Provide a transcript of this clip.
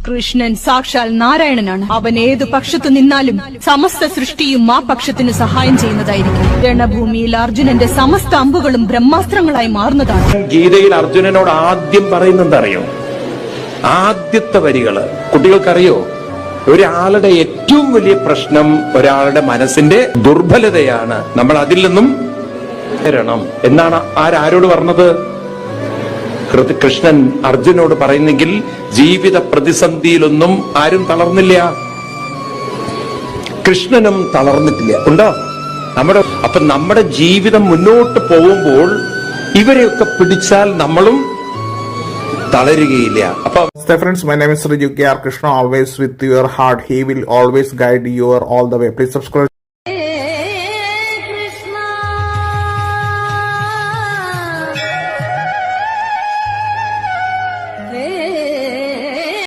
കൃഷ്ണൻ സാക്ഷാൽ നാരായണനാണ്. അവൻ ഏതു പക്ഷത്തു നിന്നാലും സമസ്ത സൃഷ്ടിയും ആ പക്ഷത്തിന് സഹായം ചെയ്യുന്നതായിരിക്കും. രണഭൂമിയിൽ അർജുനന്റെ സമസ്ത അമ്പുകളും ബ്രഹ്മാസ്ത്രങ്ങളായി മാറുന്നതാണ്. ഗീതയിൽ അർജുനനോട് ആദ്യം പറയുന്നതറിയോ? ആദ്യത്തെ വരികള് കുട്ടികൾക്കറിയോ? ഒരാളുടെ ഏറ്റവും വലിയ പ്രശ്നം ഒരാളുടെ മനസ്സിന്റെ ദുർബലതയാണ്. നമ്മൾ അതിൽ നിന്നും തരണം എന്നാണ് ആരോട് പറഞ്ഞത്? കൃഷ്ണൻ അർജുനോട് പറയുന്നെങ്കിൽ ജീവിത പ്രതിസന്ധിയിലൊന്നും ആരും തളർന്നില്ല. കൃഷ്ണനും തളർന്നിട്ടില്ല. ഉണ്ടോ? നമ്മുടെ ജീവിതം മുന്നോട്ട് പോകുമ്പോൾ ഇവരെയൊക്കെ പിടിച്ചാൽ നമ്മളും തളരുകയില്ല. Friends, my name is Riju K R Krishna, always with your heart. He will always guide you all the way. Please subscribe.